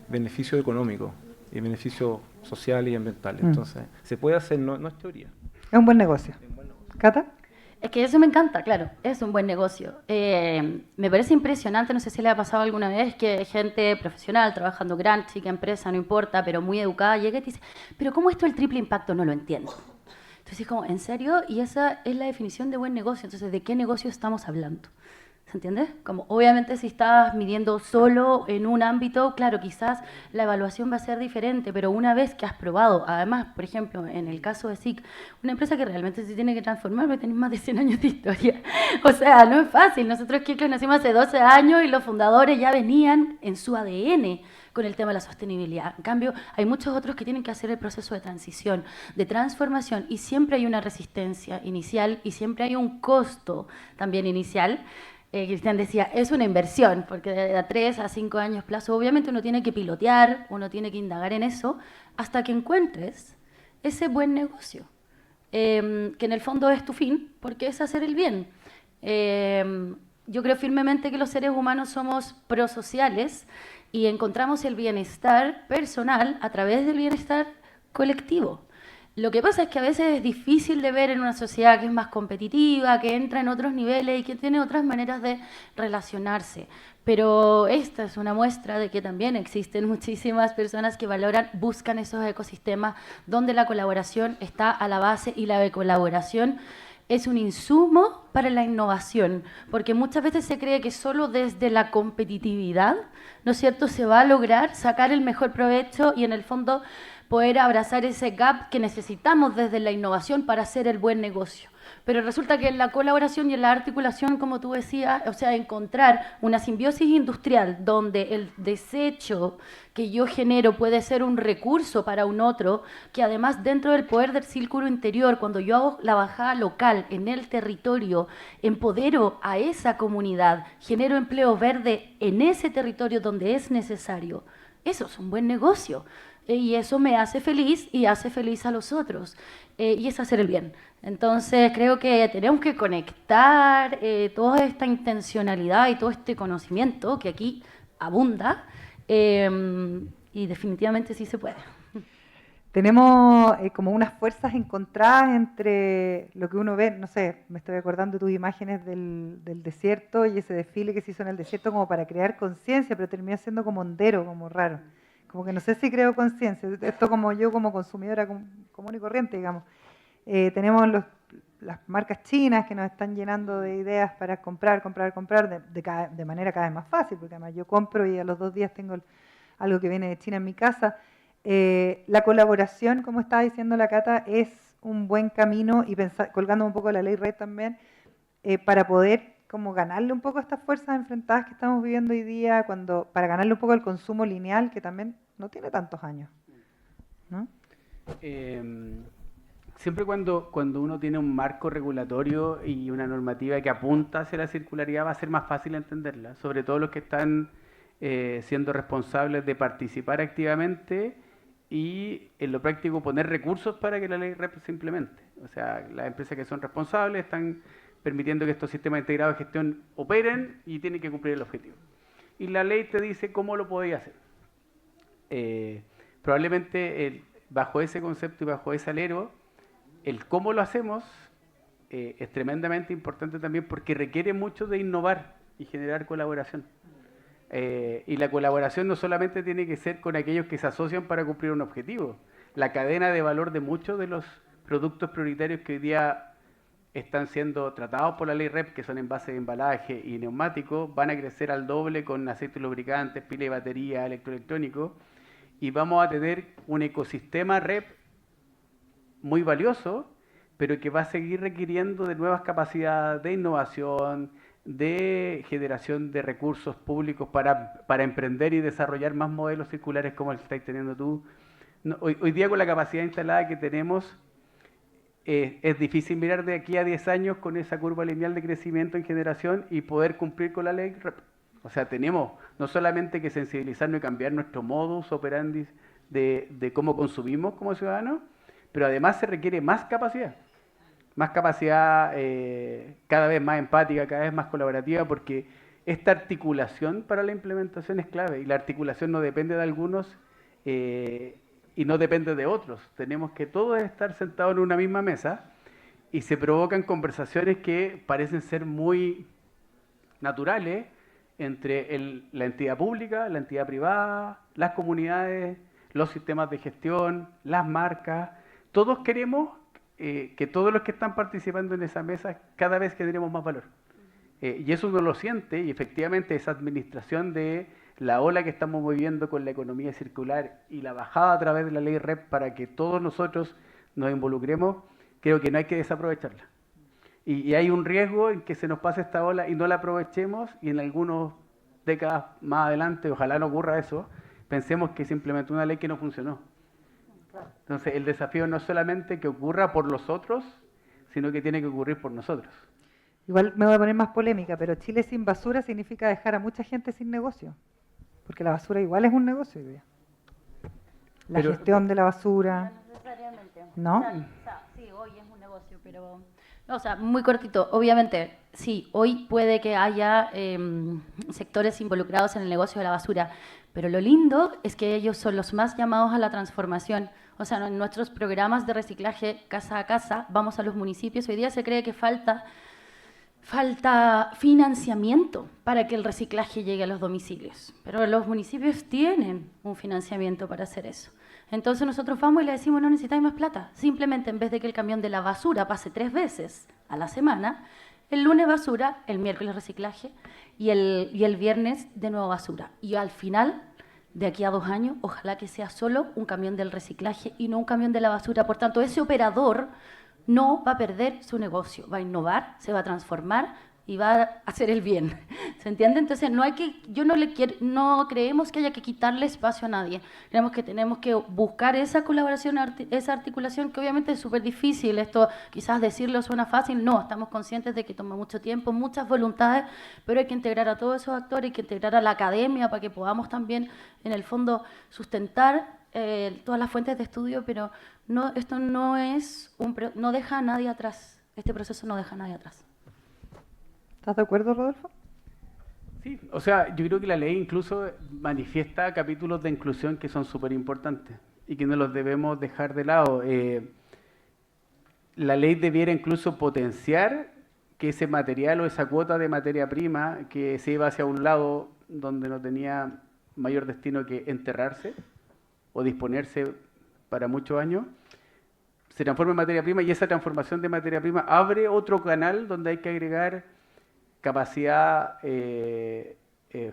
beneficio económico y beneficios sociales y ambientales. Entonces, se puede hacer, no es teoría. Es un buen negocio. ¿Cata? Es que eso me encanta, claro, es un buen negocio. Me parece impresionante, no sé si le ha pasado alguna vez, que gente profesional, trabajando gran, chica empresa, no importa, pero muy educada, llega y te dice, pero ¿cómo esto el triple impacto? No lo entiendo. Entonces, como, ¿en serio? Y esa es la definición de buen negocio. Entonces, ¿de qué negocio estamos hablando? ¿Se entiende? Como, obviamente, si estás midiendo solo en un ámbito, claro, quizás la evaluación va a ser diferente, pero una vez que has probado, además, por ejemplo, en el caso de SIC, una empresa que realmente se tiene que transformar, porque tenéis más de 100 años de historia. O sea, no es fácil. Nosotros, Kirkland, nacimos hace 12 años y los fundadores ya venían en su ADN con el tema de la sostenibilidad. En cambio, hay muchos otros que tienen que hacer el proceso de transición, de transformación, y siempre hay una resistencia inicial y siempre hay un costo también inicial. Cristian decía, es una inversión, porque de 3 a 5 años plazo, obviamente uno tiene que pilotear, uno tiene que indagar en eso, hasta que encuentres ese buen negocio, que en el fondo es tu fin, porque es hacer el bien. Yo creo firmemente que los seres humanos somos prosociales y encontramos el bienestar personal a través del bienestar colectivo. Lo que pasa es que a veces es difícil de ver en una sociedad que es más competitiva, que entra en otros niveles y que tiene otras maneras de relacionarse. Pero esta es una muestra de que también existen muchísimas personas que valoran, buscan esos ecosistemas donde la colaboración está a la base y la colaboración es un insumo para la innovación, porque muchas veces se cree que solo desde la competitividad, ¿no es cierto?, se va a lograr sacar el mejor provecho y en el fondo poder abrazar ese gap que necesitamos desde la innovación para hacer el buen negocio. Pero resulta que en la colaboración y en la articulación, como tú decías, o sea, encontrar una simbiosis industrial donde el desecho que yo genero puede ser un recurso para un otro, que además dentro del poder del círculo interior, cuando yo hago la bajada local en el territorio, empodero a esa comunidad, genero empleo verde en ese territorio donde es necesario. Eso es un buen negocio. Y eso me hace feliz y hace feliz a los otros. Y es hacer el bien. Entonces creo que tenemos que conectar toda esta intencionalidad y todo este conocimiento que aquí abunda y definitivamente sí se puede. Tenemos como unas fuerzas encontradas entre lo que uno ve, no sé, me estoy acordando de tus imágenes del desierto y ese desfile que se hizo en el desierto como para crear conciencia, pero termina siendo como hondero, como raro. Como que no sé si creo conciencia. Esto como yo, como consumidora común y corriente, digamos. Tenemos las marcas chinas que nos están llenando de ideas para comprar de manera cada vez más fácil, porque además yo compro y a los 2 días tengo algo que viene de China en mi casa. La colaboración, como estaba diciendo la Cata, es un buen camino y colgando un poco la ley RED también, para poder como ganarle un poco a estas fuerzas enfrentadas que estamos viviendo hoy día, para ganarle un poco al consumo lineal, que también no tiene tantos años, ¿no? Siempre cuando uno tiene un marco regulatorio y una normativa que apunta hacia la circularidad, va a ser más fácil entenderla, sobre todo los que están siendo responsables de participar activamente y en lo práctico poner recursos para que la ley REP se implemente. O sea, las empresas que son responsables están permitiendo que estos sistemas integrados de gestión operen y tienen que cumplir el objetivo. Y la ley te dice cómo lo podéis hacer. Probablemente bajo ese concepto y bajo ese alero, el cómo lo hacemos es tremendamente importante también porque requiere mucho de innovar y generar colaboración. Y la colaboración no solamente tiene que ser con aquellos que se asocian para cumplir un objetivo. La cadena de valor de muchos de los productos prioritarios que hoy día están siendo tratados por la ley REP, que son envases de embalaje y neumáticos, van a crecer al doble con aceites lubricantes, pila y batería, electroelectrónicos, y vamos a tener un ecosistema REP muy valioso, pero que va a seguir requiriendo de nuevas capacidades de innovación, de generación de recursos públicos para emprender y desarrollar más modelos circulares como el que estáis teniendo tú. No, hoy día con la capacidad instalada que tenemos, es difícil mirar de aquí a 10 años con esa curva lineal de crecimiento en generación y poder cumplir con la ley REP. O sea, tenemos no solamente que sensibilizarnos y cambiar nuestro modus operandi de cómo consumimos como ciudadanos, pero además se requiere más capacidad cada vez más empática, cada vez más colaborativa, porque esta articulación para la implementación es clave y la articulación no depende de algunos y no depende de otros. Tenemos que todos estar sentados en una misma mesa y se provocan conversaciones que parecen ser muy naturales entre la entidad pública, la entidad privada, las comunidades, los sistemas de gestión, las marcas. Todos queremos que todos los que están participando en esa mesa cada vez generemos más valor. Y eso uno lo siente y efectivamente esa administración de la ola que estamos viviendo con la economía circular y la bajada a través de la ley REP para que todos nosotros nos involucremos, creo que no hay que desaprovecharla. Y hay un riesgo en que se nos pase esta ola y no la aprovechemos y en algunas décadas más adelante, ojalá no ocurra eso, pensemos que simplemente una ley que no funcionó. Entonces el desafío no es solamente que ocurra por los otros, sino que tiene que ocurrir por nosotros. Igual me voy a poner más polémica, pero Chile sin basura significa dejar a mucha gente sin negocio. Porque la basura igual es un negocio hoy día. La gestión de la basura. No necesariamente. ¿No? O sea, sí, hoy es un negocio, pero... No, o sea, muy cortito. Obviamente, sí, hoy puede que haya sectores involucrados en el negocio de la basura, pero lo lindo es que ellos son los más llamados a la transformación. O sea, en nuestros programas de reciclaje casa a casa, vamos a los municipios. Hoy día se cree que falta financiamiento para que el reciclaje llegue a los domicilios. Pero los municipios tienen un financiamiento para hacer eso. Entonces nosotros vamos y le decimos, no necesitáis más plata. Simplemente en vez de que el camión de la basura pase 3 veces a la semana, el lunes basura, el miércoles reciclaje y el viernes de nuevo basura. Y al final, de aquí a 2 años, ojalá que sea solo un camión del reciclaje y no un camión de la basura. Por tanto, ese operador no va a perder su negocio, va a innovar, se va a transformar y va a hacer el bien. ¿Se entiende? Entonces, no creemos que haya que quitarle espacio a nadie. Creemos que tenemos que buscar esa colaboración, esa articulación, que obviamente es súper difícil. Esto quizás decirlo suena fácil. No, estamos conscientes de que toma mucho tiempo, muchas voluntades, pero hay que integrar a todos esos actores, hay que integrar a la academia para que podamos también, en el fondo, sustentar todas las fuentes de estudio, pero no, esto no deja a nadie atrás. Este proceso no deja a nadie atrás. ¿Estás de acuerdo, Rodolfo? Sí, o sea, yo creo que la ley incluso manifiesta capítulos de inclusión que son súper importantes y que no los debemos dejar de lado. La ley debiera incluso potenciar que ese material o esa cuota de materia prima que se iba hacia un lado donde no tenía mayor destino que enterrarse o disponerse para muchos años, se transforma en materia prima y esa transformación de materia prima abre otro canal donde hay que agregar capacidad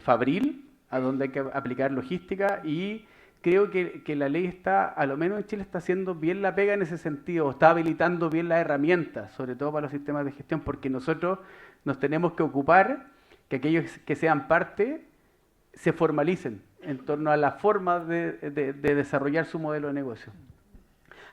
fabril, a donde hay que aplicar logística y creo que la ley está, a lo menos en Chile, está haciendo bien la pega en ese sentido, está habilitando bien las herramientas, sobre todo para los sistemas de gestión, porque nosotros nos tenemos que ocupar que aquellos que sean parte se formalicen en torno a la forma de desarrollar su modelo de negocio.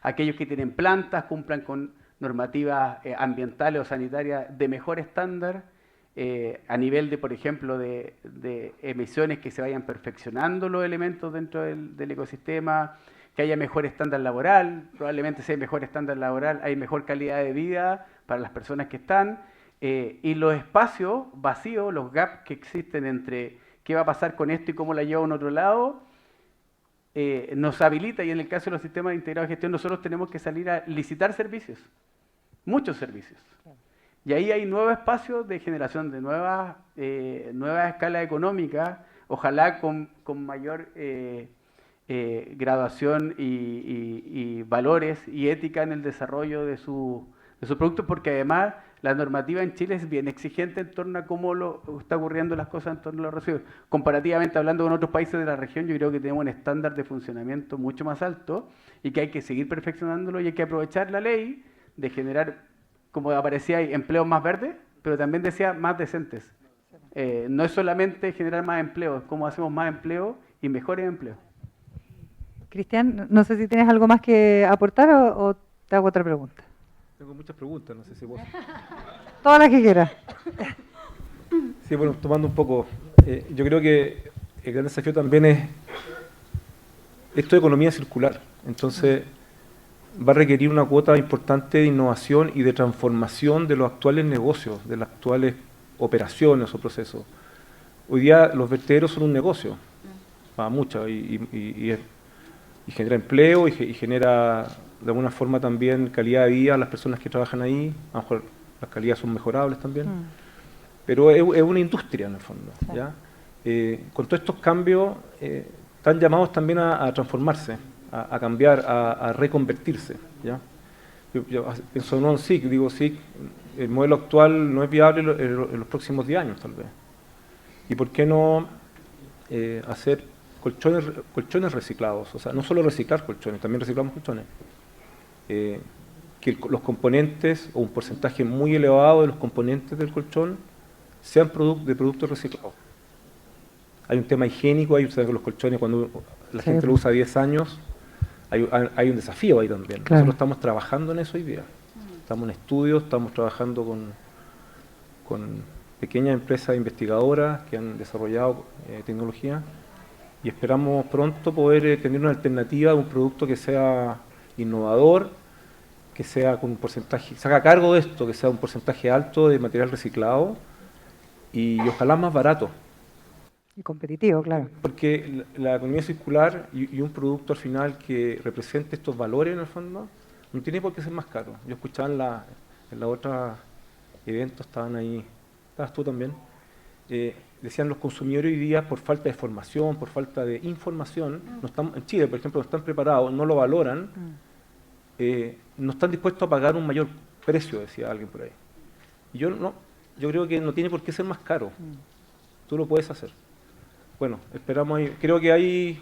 Aquellos que tienen plantas cumplan con normativas ambientales o sanitarias de mejor estándar, a nivel de, por ejemplo, de emisiones, que se vayan perfeccionando los elementos dentro del ecosistema, que haya mejor estándar laboral. Probablemente si hay mejor estándar laboral hay mejor calidad de vida para las personas que están, y los espacios vacíos, los gaps que existen entre qué va a pasar con esto y cómo la llevo a un otro lado, nos habilita, y en el caso de los sistemas integrados de gestión nosotros tenemos que salir a licitar servicios, muchos servicios. Y ahí hay nuevos espacios de generación de nuevas escalas económicas, ojalá con mayor graduación y valores y ética en el desarrollo de sus productos, porque además la normativa en Chile es bien exigente en torno a cómo está ocurriendo las cosas en torno a los residuos. Comparativamente hablando con otros países de la región, yo creo que tenemos un estándar de funcionamiento mucho más alto y que hay que seguir perfeccionándolo, y hay que aprovechar la ley de generar, como aparecía ahí, empleos más verdes, pero también decía más decentes. No es solamente generar más empleo, es cómo hacemos más empleo y mejores empleos. Cristian, no sé si tienes algo más que aportar o te hago otra pregunta. Tengo muchas preguntas, no sé si vos... Todas las que quieras. Sí, bueno, tomando un poco, yo creo que el gran desafío también es esto de economía circular. Entonces, va a requerir una cuota importante de innovación y de transformación de los actuales negocios, de las actuales operaciones o procesos. Hoy día los vertederos son un negocio, para muchas, y genera empleo y genera de alguna forma también calidad de vida a las personas que trabajan ahí. A lo mejor las calidades son mejorables también, pero es una industria en el fondo, ¿ya? Con todos estos cambios están llamados también a transformarse, a cambiar, a reconvertirse, ¿ya? Yo pienso no en SIC, digo SIC, el modelo actual no es viable en los próximos 10 años tal vez. ¿Y por qué no hacer colchones reciclados? O sea, no solo reciclar colchones, también reciclamos colchones. Que los componentes, o un porcentaje muy elevado de los componentes del colchón, sean de productos reciclados. Hay un tema higiénico, hay un tema con los colchones, cuando la gente lo usa 10 años, hay un desafío ahí también. Claro. Nosotros estamos trabajando en eso hoy día. Estamos en estudios, estamos trabajando con pequeñas empresas investigadoras que han desarrollado tecnología, y esperamos pronto poder tener una alternativa, un producto que sea innovador, que sea con un porcentaje, se haga cargo de esto, que sea un porcentaje alto de material reciclado y ojalá más barato. Y competitivo, claro. Porque la economía circular y un producto al final que represente estos valores en el fondo, no tiene por qué ser más caro. Yo escuchaba en la otra evento, estaban ahí, estabas tú también, decían los consumidores hoy día, por falta de formación, por falta de información, no están, en Chile, por ejemplo, no están preparados, no lo valoran, no están dispuestos a pagar un mayor precio, decía alguien por ahí. Y yo creo que no tiene por qué ser más caro. Tú lo puedes hacer. Bueno, esperamos ahí. Creo que hay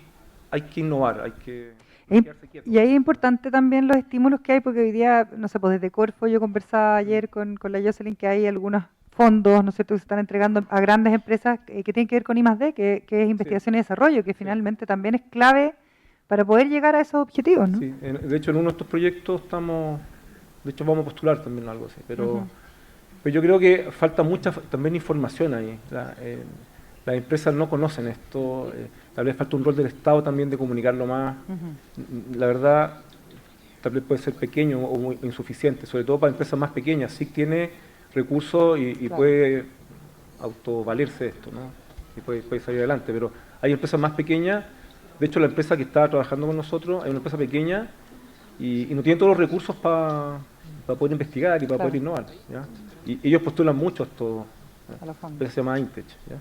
que innovar, hay que quedarse quieto. Y ahí es importante también los estímulos que hay, porque hoy día, no sé, pues desde Corfo yo conversaba ayer con la Jocelyn que hay algunos fondos, ¿no es cierto?, que se están entregando a grandes empresas que tienen que ver con I+D, que es investigación y desarrollo, que finalmente también es clave para poder llegar a esos objetivos, ¿no? Sí, de hecho en uno de estos proyectos vamos a postular también algo así, pero yo creo que falta mucha también información ahí. Las empresas no conocen esto, tal vez falta un rol del Estado también de comunicarlo más. La verdad, tal vez puede ser pequeño o muy insuficiente, sobre todo para empresas más pequeñas. Sí tiene recursos y claro, puede autovalerse de esto, ¿no? Y puede salir adelante, pero hay empresas más pequeñas. De hecho, la empresa que está trabajando con nosotros es una empresa pequeña y no tiene todos los recursos para poder investigar y para poder innovar, ¿ya? Y ellos postulan mucho esto. La empresa se llama Intech, ¿ya?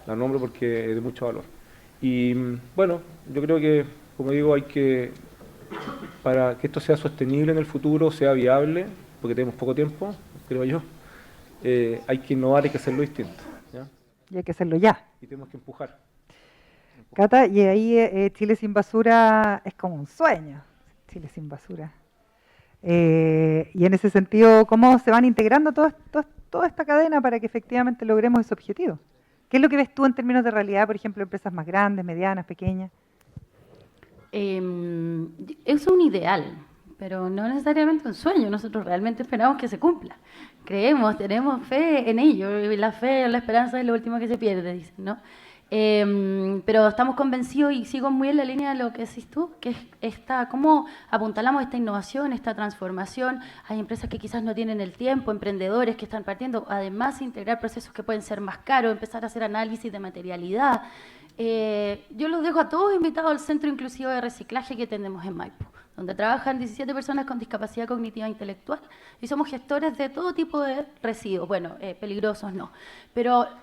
La nombro porque es de mucho valor. Y bueno, yo creo que, como digo, para que esto sea sostenible en el futuro, sea viable, porque tenemos poco tiempo, creo yo, hay que innovar, hay que hacerlo distinto, ¿ya? Y hay que hacerlo ya. Y tenemos que empujar. Cata, y ahí Chile sin basura es como un sueño, Chile sin basura. Y en ese sentido, ¿cómo se van integrando toda esta cadena para que efectivamente logremos ese objetivo? ¿Qué es lo que ves tú en términos de realidad, por ejemplo, empresas más grandes, medianas, pequeñas? Es un ideal, pero no necesariamente un sueño. Nosotros realmente esperamos que se cumpla. Creemos, tenemos fe en ello, y la fe, la esperanza es lo último que se pierde, dicen, ¿no? Pero estamos convencidos y sigo muy en la línea de lo que decís tú, que es cómo apuntalamos esta innovación, esta transformación. Hay empresas que quizás no tienen el tiempo, emprendedores que están partiendo, además integrar procesos que pueden ser más caros, empezar a hacer análisis de materialidad. Yo los dejo a todos invitados al Centro Inclusivo de Reciclaje que tenemos en Maipo, donde trabajan 17 personas con discapacidad cognitiva e intelectual y somos gestores de todo tipo de residuos, bueno, peligrosos no,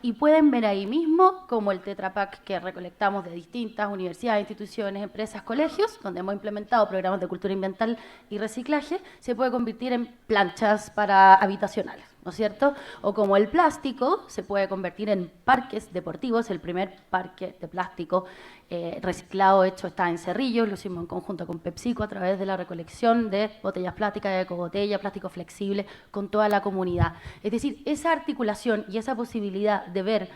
y pueden ver ahí mismo como el Tetra Pak que recolectamos de distintas universidades, instituciones, empresas, colegios, donde hemos implementado programas de cultura ambiental y reciclaje, se puede convertir en planchas para habitacionales, ¿no es cierto? O como el plástico se puede convertir en parques deportivos. El primer parque de plástico reciclado hecho está en Cerrillos, lo hicimos en conjunto con PepsiCo a través de la recolección de botellas plásticas, ecobotella, plástico flexible, con toda la comunidad. Es decir, esa articulación y esa posibilidad de ver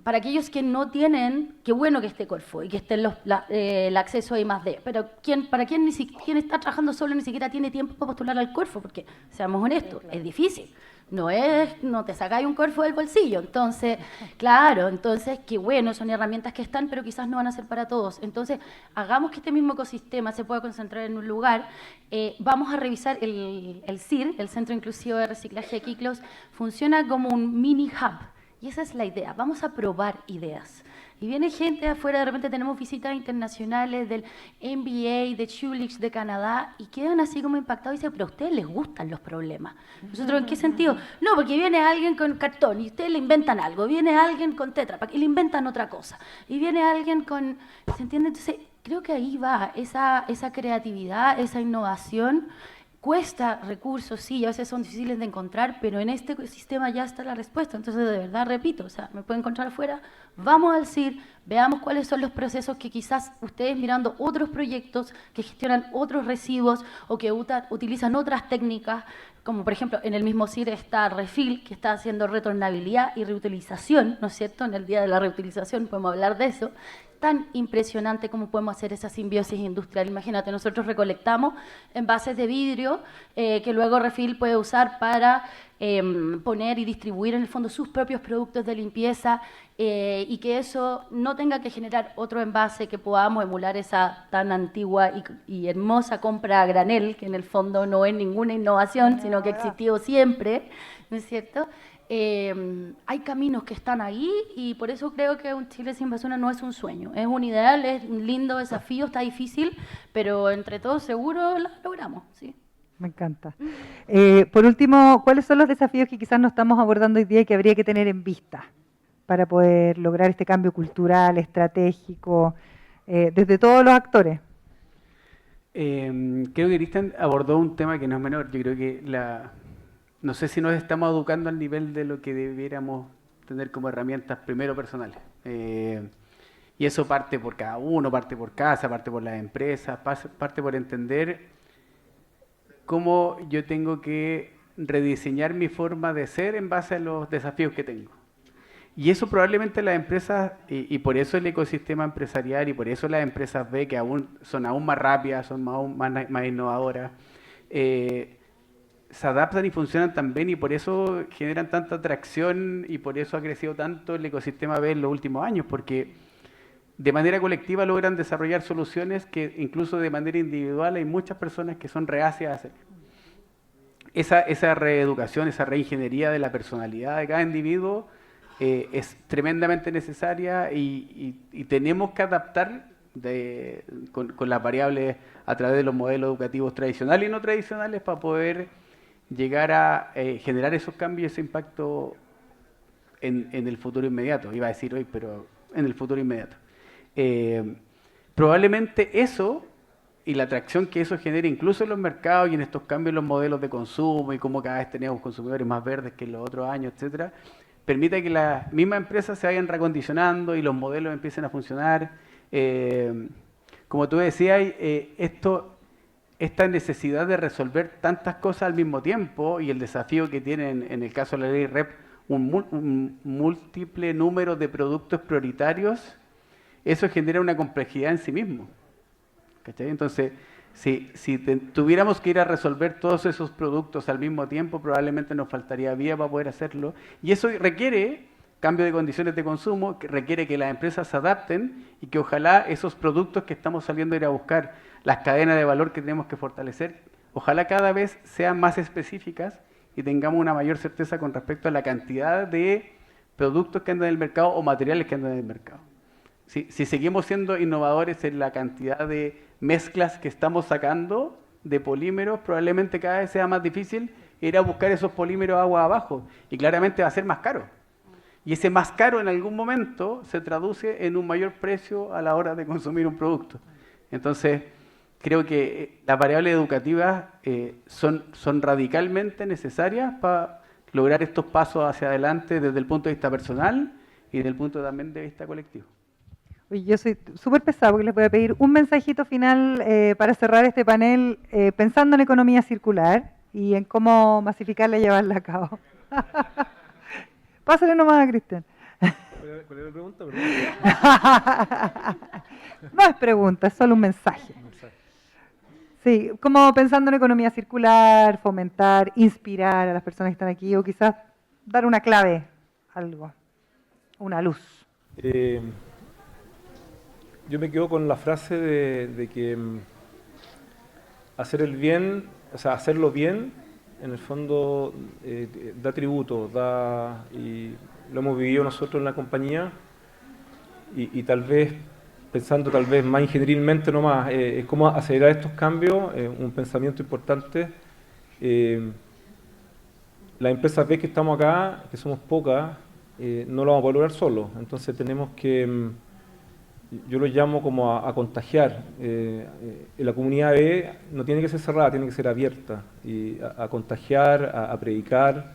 para aquellos que no tienen, qué bueno que esté Corfo y que esté el acceso a I+D, pero para quien está trabajando solo ni siquiera tiene tiempo para postular al Corfo, porque, seamos honestos, es difícil. No te sacáis un Corfo del bolsillo. Entonces, claro, qué bueno, son herramientas que están, pero quizás no van a ser para todos. Entonces, hagamos que este mismo ecosistema se pueda concentrar en un lugar. Vamos a revisar el CIR, el Centro Inclusivo de Reciclaje de Quiclos, funciona como un mini hub. Y esa es la idea, vamos a probar ideas. Y viene gente afuera, de repente tenemos visitas internacionales del MBA, de Schulich, de Canadá, y quedan así como impactados y dicen, pero a ustedes les gustan los problemas. ¿Nosotros en qué sentido? No, porque viene alguien con cartón y ustedes le inventan algo, viene alguien con Tetra Pak y le inventan otra cosa, y viene alguien con... ¿Se entiende? Entonces, creo que ahí va esa creatividad, esa innovación. Cuesta recursos, sí, a veces son difíciles de encontrar, pero en este sistema ya está la respuesta. Entonces, de verdad, repito, o sea, me pueden encontrar afuera, vamos al CIR, veamos cuáles son los procesos que quizás ustedes mirando otros proyectos que gestionan otros residuos o que utilizan otras técnicas, como por ejemplo en el mismo CIR está Refill, que está haciendo retornabilidad y reutilización, ¿no es cierto? En el Día de la Reutilización podemos hablar de eso. Tan impresionante cómo podemos hacer esa simbiosis industrial. Imagínate, nosotros recolectamos envases de vidrio que luego Refill puede usar para poner y distribuir en el fondo sus propios productos de limpieza y que eso no tenga que generar otro envase, que podamos emular esa tan antigua y hermosa compra a granel, que en el fondo no es ninguna innovación, sino que existió siempre, ¿no es cierto? Hay caminos que están ahí y por eso creo que un Chile sin basura no es un sueño, es un ideal, es un lindo desafío, está difícil, pero entre todos seguro lo logramos, ¿sí? Me encanta. Por último, ¿cuáles son los desafíos que quizás no estamos abordando hoy día y que habría que tener en vista para poder lograr este cambio cultural, estratégico, desde todos los actores? Creo que Cristian abordó un tema que no es menor. Yo creo que no sé si nos estamos educando al nivel de lo que debiéramos tener como herramientas primero personales. Y eso parte por cada uno, parte por casa, parte por las empresas, parte por entender cómo yo tengo que rediseñar mi forma de ser en base a los desafíos que tengo. Y eso probablemente las empresas, y por eso el ecosistema empresarial, y por eso las empresas ve que son aún más rápidas, son más innovadoras, se adaptan y funcionan tan bien y por eso generan tanta atracción y por eso ha crecido tanto el ecosistema B en los últimos años, porque de manera colectiva logran desarrollar soluciones que incluso de manera individual hay muchas personas que son reacias a hacer. Esa reeducación, esa reingeniería de la personalidad de cada individuo es tremendamente necesaria y tenemos que adaptar con las variables a través de los modelos educativos tradicionales y no tradicionales para poder llegar a generar esos cambios, ese impacto en el futuro inmediato. Iba a decir hoy, pero en el futuro inmediato. Probablemente eso y la atracción que eso genera incluso en los mercados y en estos cambios en los modelos de consumo y cómo cada vez tenemos consumidores más verdes que en los otros años, etcétera, permita que las mismas empresas se vayan recondicionando y los modelos empiecen a funcionar. Como tú decías, esta necesidad de resolver tantas cosas al mismo tiempo y el desafío que tienen en el caso de la ley REP un múltiple número de productos prioritarios, eso genera una complejidad en sí mismo. ¿Cachai? Entonces, Si tuviéramos que ir a resolver todos esos productos al mismo tiempo, probablemente nos faltaría vía para poder hacerlo. Y eso requiere cambio de condiciones de consumo, que requiere que las empresas se adapten y que ojalá esos productos que estamos saliendo a ir a buscar, las cadenas de valor que tenemos que fortalecer, ojalá cada vez sean más específicas y tengamos una mayor certeza con respecto a la cantidad de productos que andan en el mercado o materiales que andan en el mercado. Si seguimos siendo innovadores en la cantidad de mezclas que estamos sacando de polímeros, probablemente cada vez sea más difícil ir a buscar esos polímeros agua abajo y claramente va a ser más caro. Y ese más caro en algún momento se traduce en un mayor precio a la hora de consumir un producto. Entonces, creo que las variables educativas son radicalmente necesarias para lograr estos pasos hacia adelante desde el punto de vista personal y desde el punto también de vista colectivo. Oye, yo soy súper pesado porque les voy a pedir un mensajito final para cerrar este panel pensando en economía circular y en cómo masificarla y llevarla a cabo. Pásale nomás a Cristian. ¿Cuál era la pregunta? No es pregunta, es solo un mensaje. Sí, como pensando en economía circular, fomentar, inspirar a las personas que están aquí o quizás dar una clave, algo, una luz. Yo me quedo con la frase de que hacer el bien, o sea, hacerlo bien, en el fondo da tributo, y lo hemos vivido nosotros en la compañía, y tal vez, pensando tal vez más ingenierilmente nomás, es cómo acelerar estos cambios, un pensamiento importante. Las empresas ven que estamos acá, que somos pocas, no lo vamos a poder lograr solos, entonces tenemos que... Yo lo llamo como a contagiar. La comunidad B no tiene que ser cerrada, tiene que ser abierta. Y a contagiar, a predicar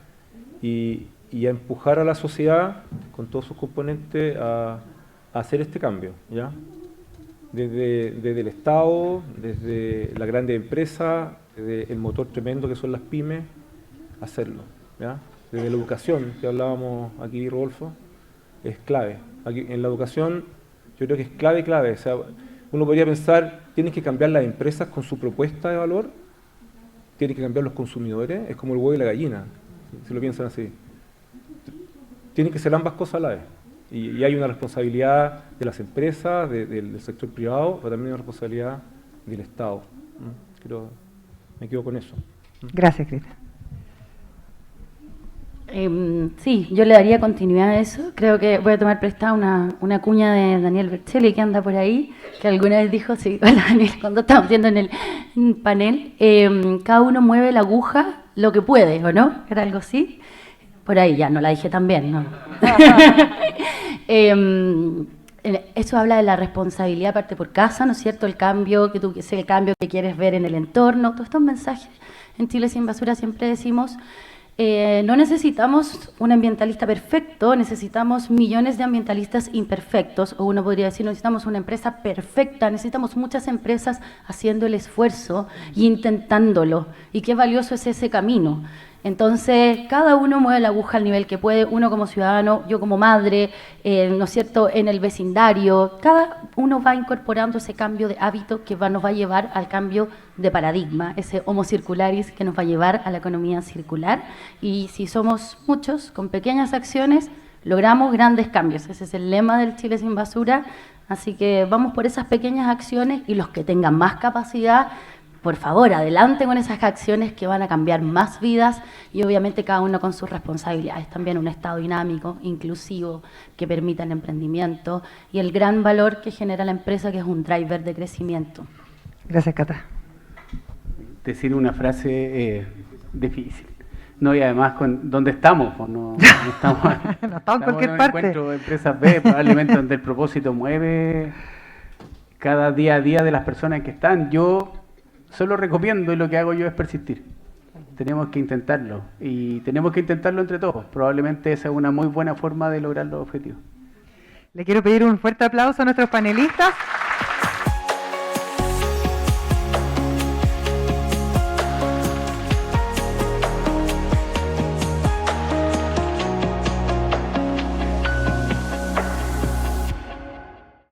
y a empujar a la sociedad, con todos sus componentes, a hacer este cambio, ¿ya? Desde el Estado, desde la grande empresa, desde el motor tremendo que son las pymes, hacerlo, ¿ya? Desde la educación, que hablábamos aquí, Rodolfo, es clave. Aquí, en la educación... Yo creo que es clave. O sea, uno podría pensar, tienen que cambiar las empresas con su propuesta de valor, tienen que cambiar los consumidores, es como el huevo y la gallina, si lo piensan así. Tienen que ser ambas cosas a la vez. Y hay una responsabilidad de las empresas, del sector privado, pero también una responsabilidad del Estado. Me quedo con eso. Gracias, Cristian. Sí, yo le daría continuidad a eso. Creo que voy a tomar prestada una cuña de Daniel Bercelli que anda por ahí, que alguna vez dijo, sí, hola Daniel, cuando estábamos viendo en el panel, cada uno mueve la aguja lo que puede, ¿o no? ¿Era algo así? Por ahí ya, no la dije tan bien, ¿no? Eso habla de la responsabilidad parte por casa, ¿no es cierto? El cambio el cambio que quieres ver en el entorno, todos estos mensajes. En Chile Sin Basura siempre decimos... no necesitamos un ambientalista perfecto, necesitamos millones de ambientalistas imperfectos, o uno podría decir, necesitamos una empresa perfecta, necesitamos muchas empresas haciendo el esfuerzo y intentándolo, y qué valioso es ese camino. Entonces, cada uno mueve la aguja al nivel que puede, uno como ciudadano, yo como madre, ¿no es cierto?, en el vecindario, cada uno va incorporando ese cambio de hábito que nos va a llevar al cambio de paradigma, ese homo circularis que nos va a llevar a la economía circular, y si somos muchos, con pequeñas acciones, logramos grandes cambios. Ese es el lema del Chile Sin Basura, así que vamos por esas pequeñas acciones, y los que tengan más capacidad, por favor, adelante con esas acciones que van a cambiar más vidas, y obviamente cada uno con sus responsabilidades. También un Estado dinámico, inclusivo, que permita el emprendimiento y el gran valor que genera la empresa, que es un driver de crecimiento. Gracias, Cata. Decir una frase difícil. No, y además, ¿dónde estamos? Pues no estamos, no estamos en cualquier parte. Encuentro empresas B, probablemente donde el propósito mueve cada día a día de las personas que están. Yo solo recomiendo, y lo que hago yo es persistir. Tenemos que intentarlo, y tenemos que intentarlo entre todos. Probablemente esa es una muy buena forma de lograr los objetivos. Le quiero pedir un fuerte aplauso a nuestros panelistas.